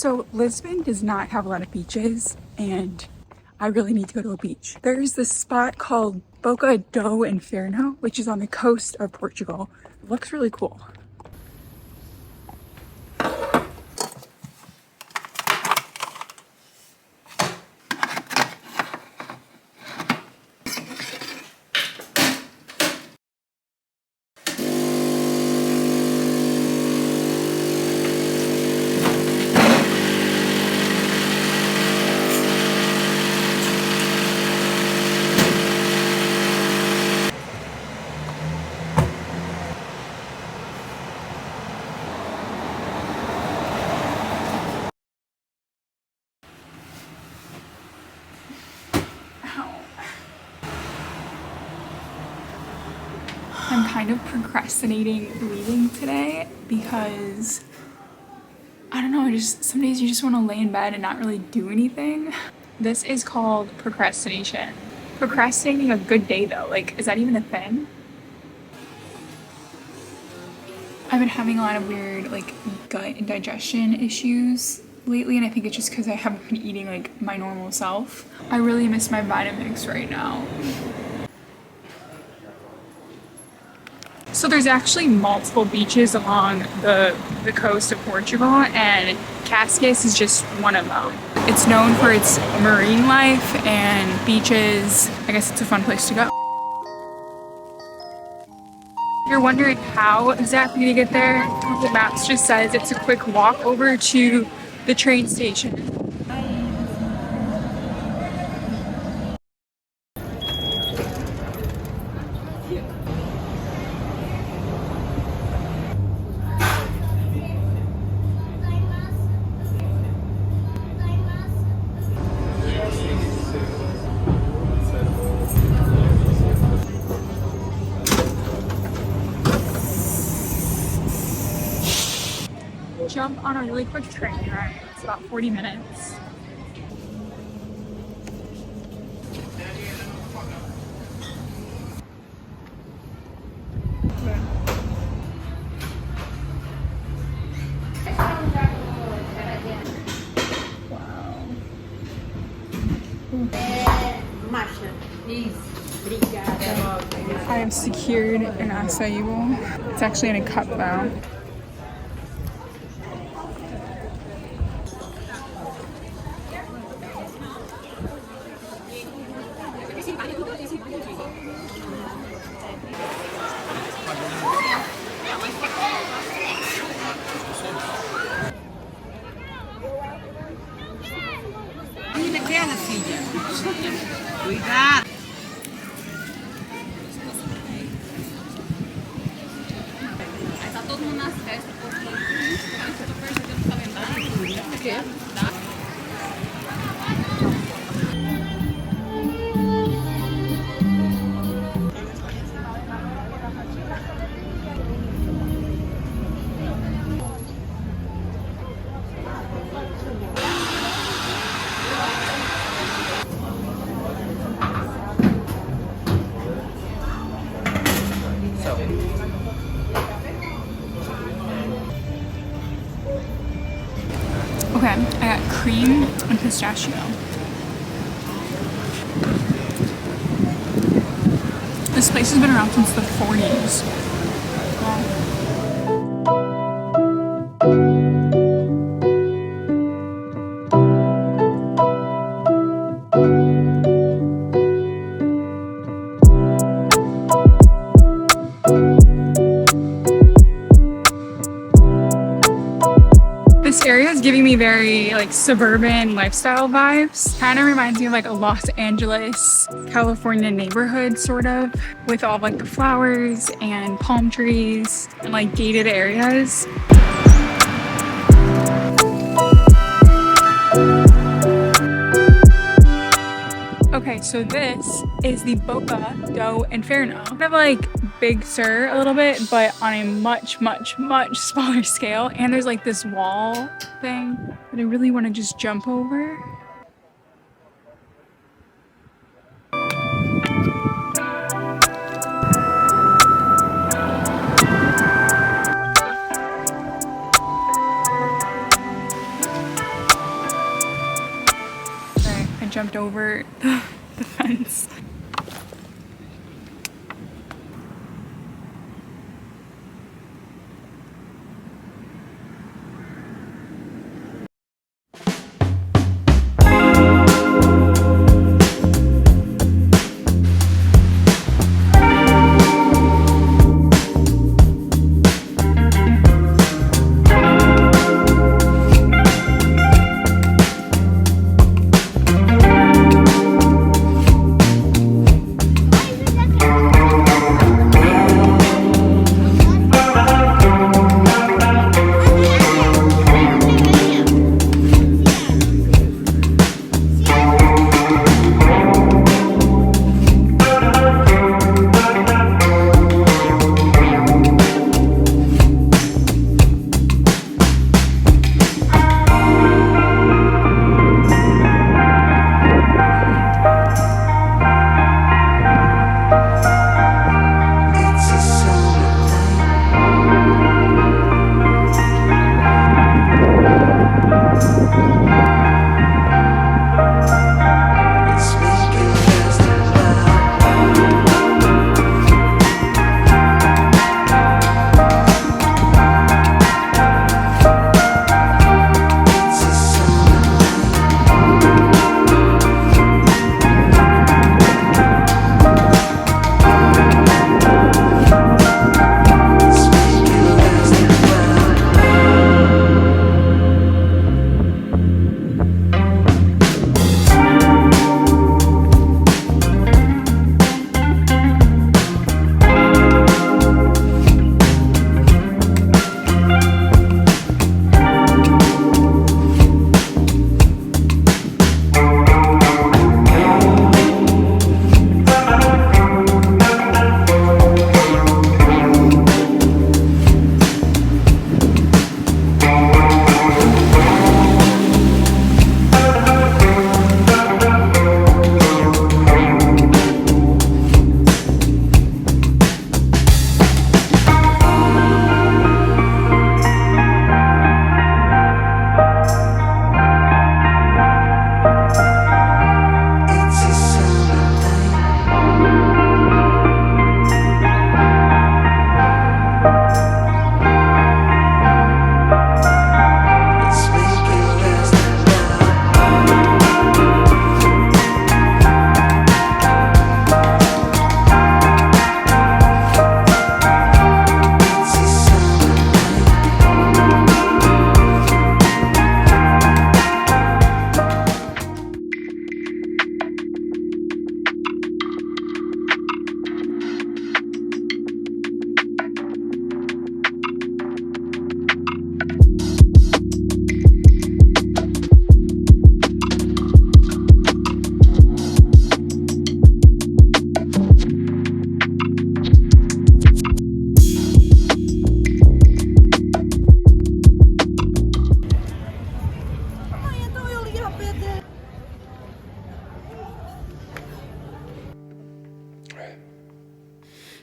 So Lisbon does not have a lot of beaches, and I really need to go to a beach. There's this spot called Boca do Inferno, which is on the coast of Portugal. It looks really cool. I'm kind of procrastinating leaving today because I don't know, some days you just want to lay in bed and not really do anything. This is called procrastination. Procrastinating a good day though, like, is that even a thing? I've been having a lot of weird like gut and digestion issues lately, and I think it's just because I haven't been eating like my normal self. I really miss my Vitamix right now. So there's actually multiple beaches along the coast of Portugal, and Cascais is just one of them. It's known for its marine life and beaches. I guess it's a fun place to go. If you're wondering how exactly to get there, Google Maps just says it's a quick walk over to the train station. Jump on a really quick train ride. It's about 40 minutes. I have secured an acai bowl. It's actually in a cup though. Cuidado. Tá todo mundo nas festas, porque eu tô percebendo o calendário. O quê? Okay, I got cream and pistachio. This place has been around since the 40s. Wow. This area is giving me very like suburban lifestyle vibes. Kind of reminds me of like a Los Angeles, California neighborhood sort of, with all like the flowers and palm trees and like gated areas. Okay, so this is the Boca do Inferno. Kind of like Big Sur a little bit, but on a much smaller scale. And there's like this wall thing that I really want to just jump over. I jumped over the fence.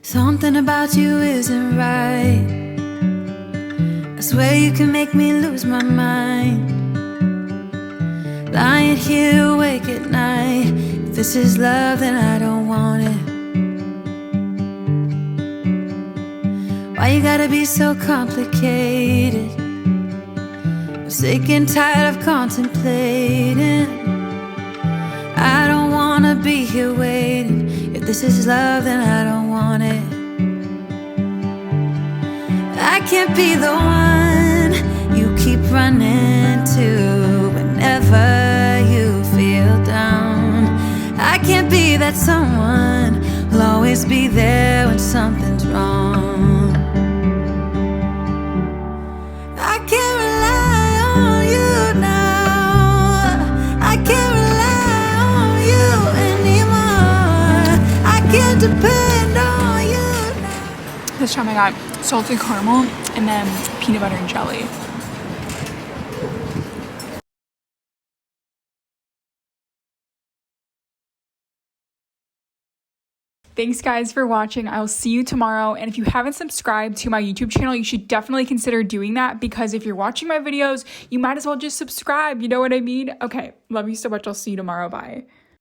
Something about you isn't right. I swear you can make me lose my mind. Lying here awake at night. If this is love, then I don't want it. Why you gotta be so complicated? I'm sick and tired of contemplating. I don't wanna be here waiting. If this is love, then I don't want it. I can't be the one you keep running to whenever you feel down. I can't be that someone who'll always be there when something's wrong. I can't rely on you now. I can't rely on you anymore. I can't depend on you now. This time I got salted caramel and then peanut butter and jelly. Thanks guys for watching. I'll see you tomorrow. And if you haven't subscribed to my YouTube channel, you should definitely consider doing that, because if you're watching my videos, you might as well just subscribe. You know what I mean? Okay, love you so much. I'll see you tomorrow. Bye.